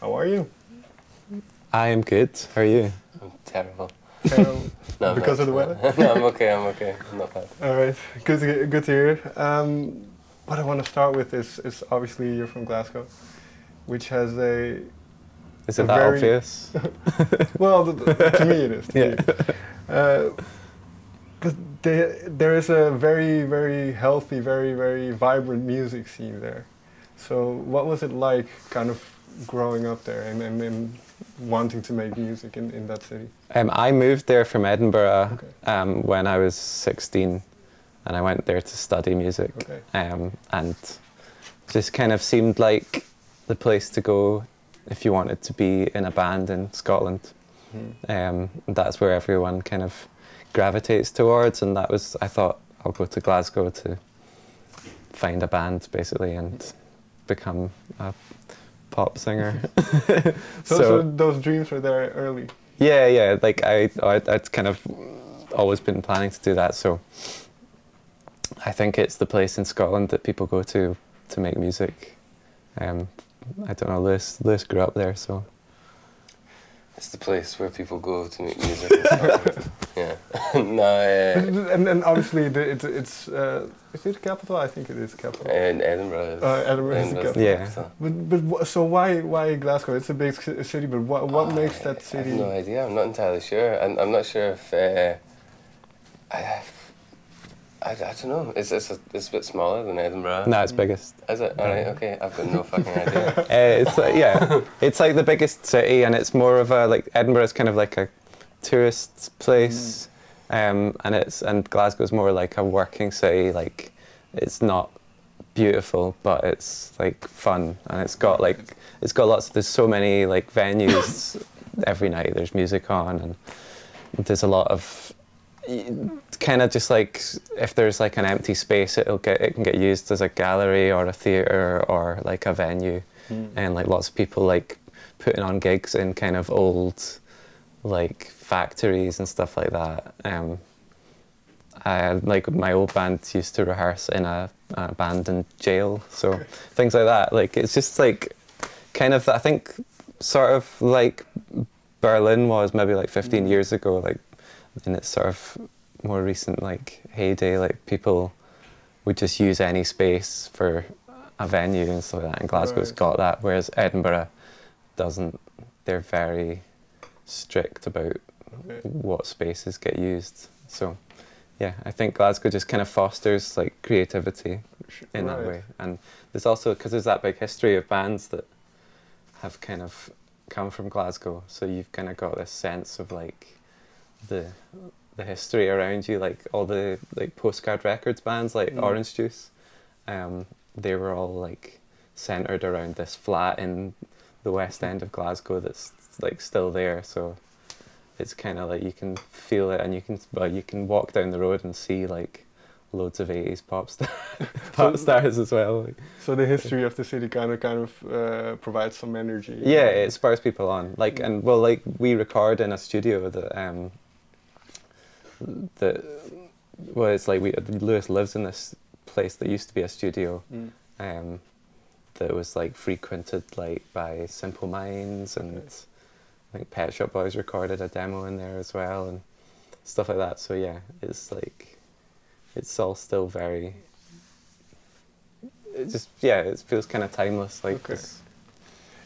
How are you? I am good. How are you? I'm terrible. No, because of the weather? No, I'm okay, I'm not bad. All right, good to hear. What I want to start with is obviously you're from Glasgow, which has Is a it that very obvious? well, to me it is. To Yeah. me. But there is a very healthy, very vibrant music scene there. So what was it like, kind of growing up there and wanting to make music in that city? I moved there from Edinburgh Okay. when I was 16, and I went there to study music. Okay. And just kind of seemed like the place to go if you wanted to be in a band in Scotland. That's where everyone kind of gravitates towards, and that was, I thought, I'll go to Glasgow to find a band basically and become a pop singer. So those dreams were there early. Yeah, like I'd kind of always been planning to do that, so I think it's the place in Scotland that people go to make music. I don't know, Lewis grew up there, so. It's the place where people go to make music. In Scotland. Yeah. No, And obviously it's is it the capital? I think it is the capital. Edinburgh is. Edinburgh is the capital. Yeah. But so why Glasgow? It's a big city, but what makes that I city? have no idea. I'm not entirely sure. And I'm not sure if I don't know. It's a bit smaller than Edinburgh. No, it's biggest. Is it? All right. Okay. I've got no fucking idea. It's yeah, it's like the biggest city, and it's more of a like Edinburgh is kind of like a tourist place, and Glasgow's more like a working city. Like it's not beautiful, but it's like fun, and it's got lots. There's so many like venues every night. There's music on, and there's a lot of kind of just like if there's like an empty space, it can get used as a gallery or a theatre or like a venue, and like lots of people like putting on gigs in kind of old like factories and stuff like that. Like my old band used to rehearse in a abandoned jail, so things like that. Like it's just like kind of, I think sort of like Berlin was maybe like 15 years ago, like in its sort of more recent like heyday, like people would just use any space for a venue and stuff like that, and Glasgow's got that, whereas Edinburgh doesn't. They're very strict about what spaces get used. So yeah, I think Glasgow just kind of fosters like creativity in that way, and there's also, because there's that big history of bands that have kind of come from Glasgow, so you've kind of got this sense of like the history around you, like all the like Postcard Records bands like Orange Juice, they were all like centered around this flat in the West End of Glasgow that's like still there, so it's kind of like you can feel it, and you can walk down the road and see like loads of 80s pop stars as well. Like. So the history of the city kind of provides some energy. Yeah, it spurs people on. Like, and well, like we record in a studio well, it's like Lewis lives in this place that used to be a studio, that was like frequented like by Simple Minds, and I think Pet Shop Boys recorded a demo in there as well and stuff like that. So yeah, it's like it's all still very. It feels kind of timeless, like this.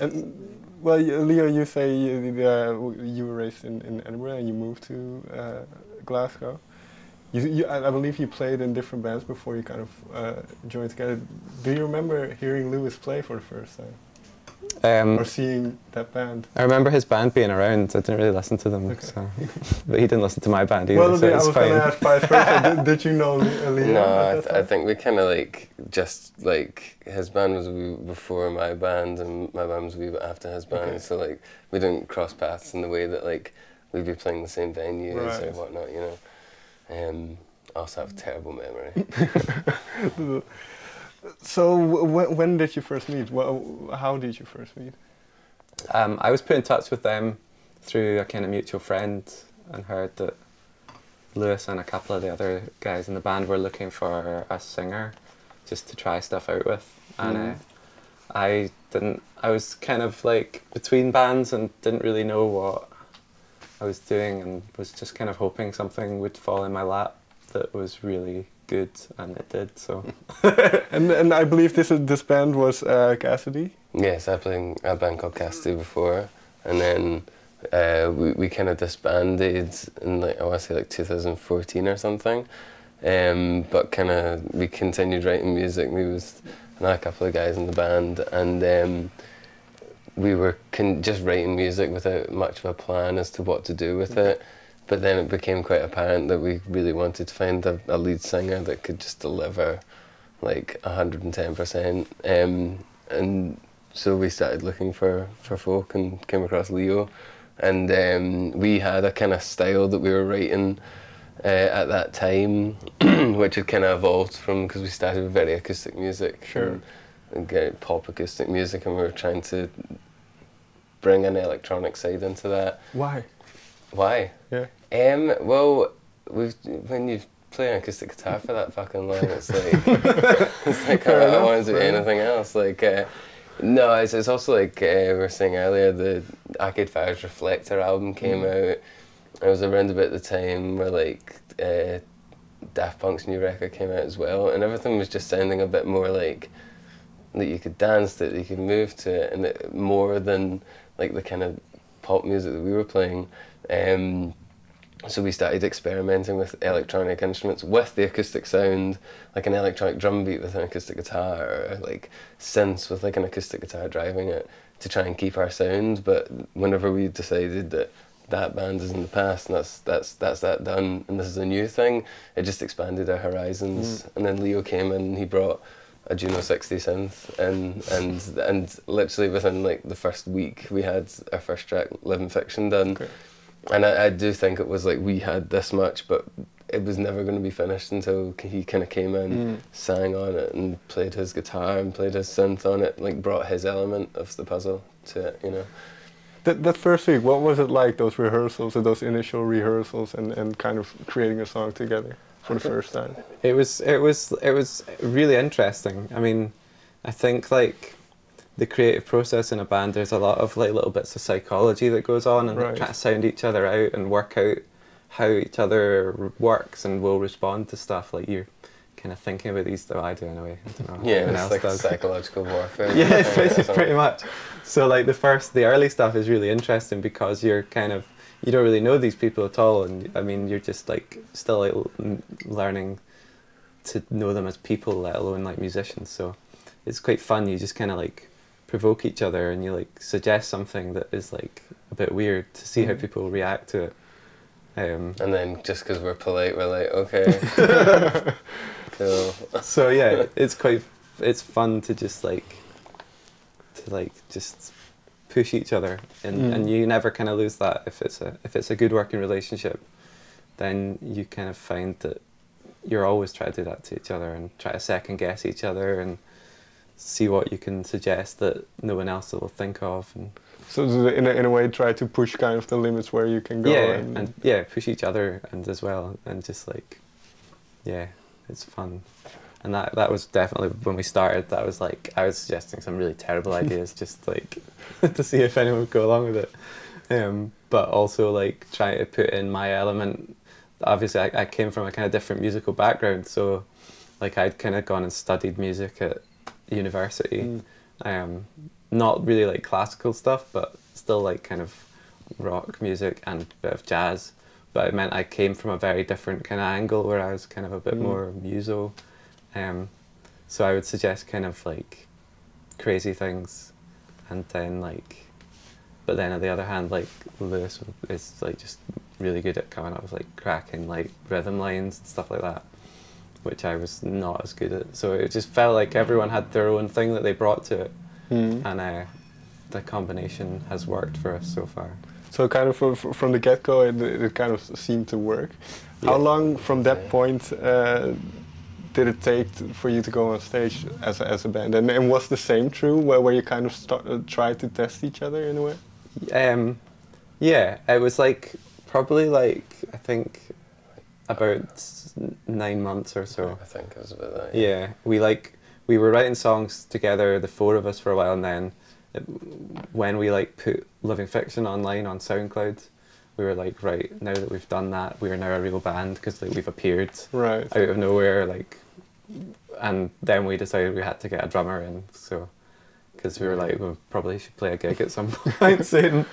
And well, Leo, you say you were raised in Edinburgh and you moved to Glasgow. I believe you played in different bands before you kind of joined together. Do you remember hearing Lewis play for the first time? Or seeing that band? I remember his band being around. I didn't really listen to them, so. But he didn't listen to my band either. Well, so I was going to ask vice versa. Did you know Leo? No, I think we kind of like just like his band was before my band, and my band was a wee bit after his band. So like we didn't cross paths in the way that like we'd be playing the same venues or whatnot, you know. I also have a terrible memory. So when did you first meet? How did you first meet? I was put in touch with them through a kind of mutual friend, and heard that Lewis and a couple of the other guys in the band were looking for a singer just to try stuff out with. And I I was kind of like between bands and didn't really know what I was doing, and was just kind of hoping something would fall in my lap that was really good, and it did. So. and I believe this band was Cassidy. Yes, I played in a band called Cassidy before, and then we kind of disbanded in like, I want to say like 2014 or something. But kind of we continued writing music. We was a couple of guys in the band, and we were just writing music without much of a plan as to what to do with it. But then it became quite apparent that we really wanted to find a lead singer that could just deliver like 110%. And so we started looking for folk and came across Leo. And we had a kind of style that we were writing at that time, which had kind of evolved from, because we started with very acoustic music. Sure. And pop acoustic music, and we were trying to bring an electronic side into that. Why? Why? Yeah. Well, when you play an acoustic guitar for that fucking long, it's like it's like I don't want to do anything else. Like no, it's also like we were saying earlier, the Arcade Fire's Reflector album came out. It was around about the time where like Daft Punk's new record came out as well, and everything was just sounding a bit more like that you could dance to it, you could move to it, and more than like the kind of pop music that we were playing. So we started experimenting with electronic instruments with the acoustic sound, like an electronic drum beat with an acoustic guitar, or like synths with like an acoustic guitar driving it, to try and keep our sound. But whenever we decided that band is in the past and that's that done, and this is a new thing, it just expanded our horizons. And then Leo came in and he brought a Juno 60 synth, and literally within like the first week we had our first track, Living Fiction, done. Okay. And I do think it was like we had this much, but it was never going to be finished until he kind of came in, sang on it, and played his guitar and played his synth on it, like brought his element of the puzzle to it, you know. That first week, what was it like, those rehearsals, or those initial rehearsals, and kind of creating a song together for the first time? It was really interesting. I mean, I think like the creative process in a band, there's a lot of like little bits of psychology that goes on, and trying to sound each other out and work out how each other works and will respond to stuff. Like you're kind of thinking about these, I do anyway. I don't know. Yeah, it's like psychological warfare. Yeah, it's pretty much. So like the early stuff is really interesting because you're kind of, you don't really know these people at all, and I mean you're just like still like learning to know them as people, let alone like musicians. So it's quite fun. You just kind of like provoke each other, and you like suggest something that is like a bit weird to see how people react to it. And then just because we're polite, we're like, okay, cool. So yeah, it's fun to just just push each other, and you never kind of lose that. If it's a good working relationship, then you kind of find that you're always trying to do that to each other and try to second guess each other and see what you can suggest that no one else will think of. And so in a way, try to push kind of the limits where you can go. Yeah, and push each other and as well, and just like, yeah, it's fun. And that was definitely when we started. That was like I was suggesting some really terrible ideas, just like to see if anyone would go along with it. But also like trying to put in my element. Obviously, I came from a kind of different musical background, so like I'd kind of gone and studied music at university. Not really like classical stuff, but still like kind of rock music and a bit of jazz. But it meant I came from a very different kind of angle where I was kind of a bit more muso. So I would suggest kind of like crazy things, and then like, but then on the other hand, like Lewis is like just really good at coming up with like cracking like rhythm lines and stuff like that, which I was not as good at. So it just felt like everyone had their own thing that they brought to it, and the combination has worked for us so far. So kind of from the get-go, it kind of seemed to work. Yeah. How long from that point did it take for you to go on stage as a band? And was the same true, where you kind of tried to test each other in a way? Yeah, it was like probably like I think about 9 months or so. I think it was about that. Yeah, we were writing songs together, the four of us, for a while, and then when we like put Living Fiction online on SoundCloud, we were like, right, now that we've done that, we are now a real band, because like we've appeared Right. out of nowhere, like, and then we decided we had to get a drummer in, so, because we were like, we probably should play a gig at some point soon.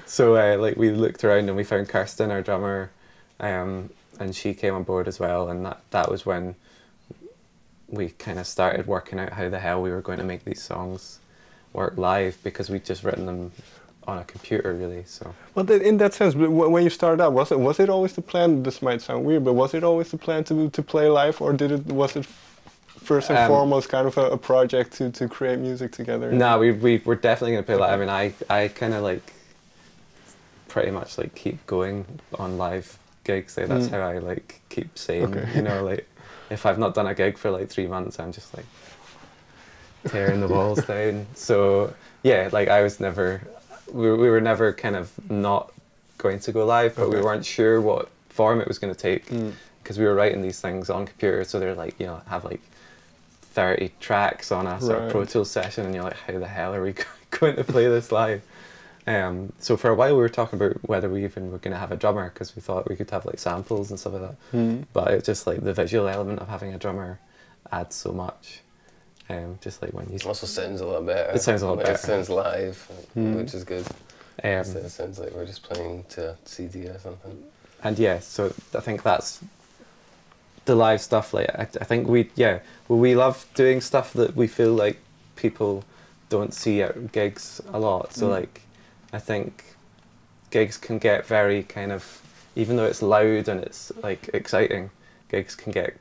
So like we looked around and we found Kirsten, our drummer, and she came on board as well, and that was when we kind of started working out how the hell we were going to make these songs work live, because we'd just written them on a computer, really. So, well, in that sense, when you started out, was it always the plan? This might sound weird, but was it always the plan to play live, or was it first and foremost kind of a project to create music together? No, we were definitely going to play live. I mean, I kind of like pretty much like keep going on live gigs. Like, that's how I like keep sane. You know, like if I've not done a gig for like 3 months, I'm just like tearing the walls down. So yeah, like I was never. We were never kind of not going to go live, but we weren't sure what form it was going to take, because we were writing these things on computer, so they're like, you know, have like 30 tracks on a sort of Pro Tools session, and you're like, how the hell are we going to play this live? So for a while we were talking about whether we even were going to have a drummer, because we thought we could have like samples and stuff like that, but it's just like the visual element of having a drummer adds so much. Just like when you... It also sounds a lot better. It sounds a lot better. It sounds live, which is good. It sounds like we're just playing to a CD or something. And yeah, so I think that's the live stuff. Like I think we love doing stuff that we feel like people don't see at gigs a lot. So like, I think gigs can get very kind of, even though it's loud and it's like exciting, gigs can get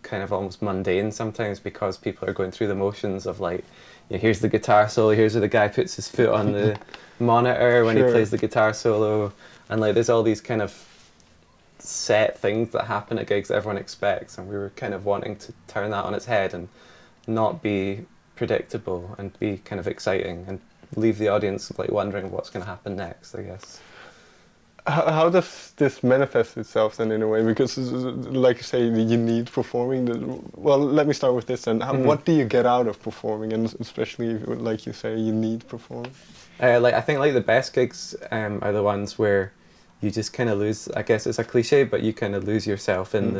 kind of almost mundane sometimes, because people are going through the motions of like, you know, here's the guitar solo, here's where the guy puts his foot on the monitor when he plays the guitar solo, and like there's all these kind of set things that happen at gigs that everyone expects, and we were kind of wanting to turn that on its head and not be predictable and be kind of exciting and leave the audience like wondering what's going to happen next, I guess. How does this manifest itself then, in a way? Because, like you say, you need performing. Well, let me start with this then. What do you get out of performing, and especially, like you say, you need performing? Like I think like the best gigs are the ones where you just kind of lose. I guess it's a cliche, but you kind of lose yourself in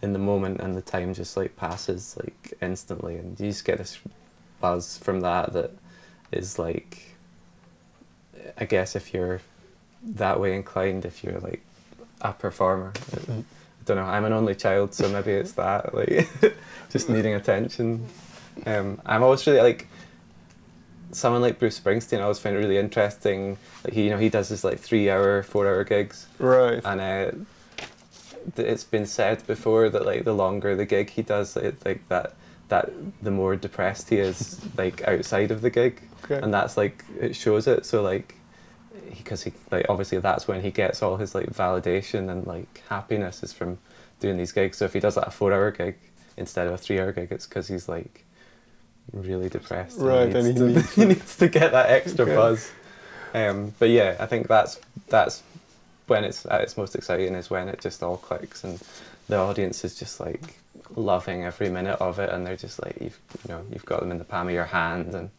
the moment, and the time just like passes like instantly, and you just get this buzz from that is like, I guess if you're that way inclined, if you're like a performer. I don't know, I'm an only child, so maybe it's that, like just needing attention. I'm always really like someone like Bruce Springsteen. I always find it really interesting. Like he does this like 3-hour, 4-hour gigs, right? And it's been said before that like the longer the gig he does, like that the more depressed he is like outside of the gig, and that's like it shows it. So like, because he like obviously that's when he gets all his like validation and like happiness is from doing these gigs. So if he does like a 4-hour gig instead of a 3-hour gig, it's because he's like really depressed, right? And he needs to get that extra buzz. But yeah, I think that's when it's at its most exciting, is when it just all clicks and the audience is just like loving every minute of it, and they're just like, you've got them in the palm of your hand, and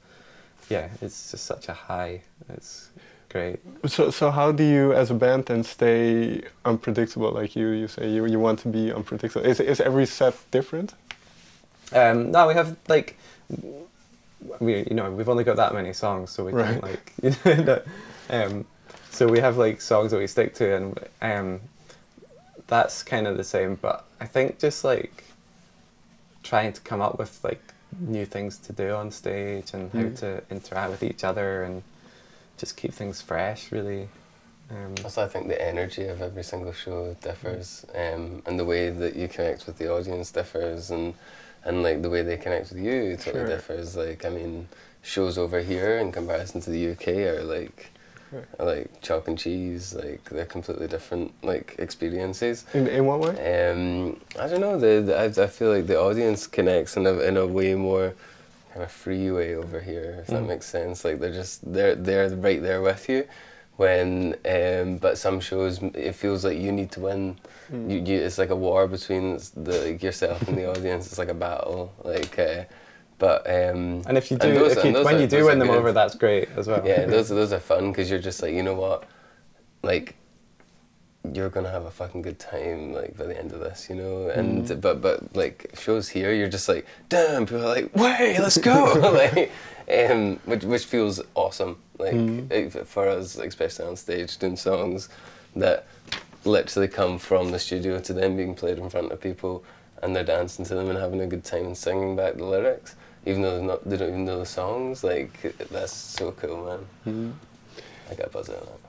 yeah, it's just such a high. It's great. So how do you, as a band, then stay unpredictable? Like you say, you want to be unpredictable. Is every set different? No, we have like we've only got that many songs, so we can't like so we have like songs that we stick to, and that's kind of the same. But I think just like trying to come up with like new things to do on stage and how to interact with each other and just keep things fresh, really. Also, I think the energy of every single show differs, and the way that you connect with the audience differs, and like the way they connect with you totally differs. Like, I mean, shows over here in comparison to the UK are like chalk and cheese. Like, they're completely different like experiences. In what way? I don't know. I feel like the audience connects in a way more kind of free way over here, if that makes sense. Like they're right there with you. When but some shows it feels like you need to win. It's like a war between yourself and the audience. It's like a battle. Like But and if you do, when you do win them over, that's great as well. Yeah, those are fun because you're just like, you know what, like, you're gonna have a fucking good time like by the end of this, you know. And but like shows here, you're just like, damn, people are like, way, let's go, like, which feels awesome, like for us, especially on stage, doing songs that literally come from the studio to them being played in front of people, and they're dancing to them and having a good time and singing back the lyrics, even though they don't even know the songs. Like, that's so cool, man. I got a buzz out of that.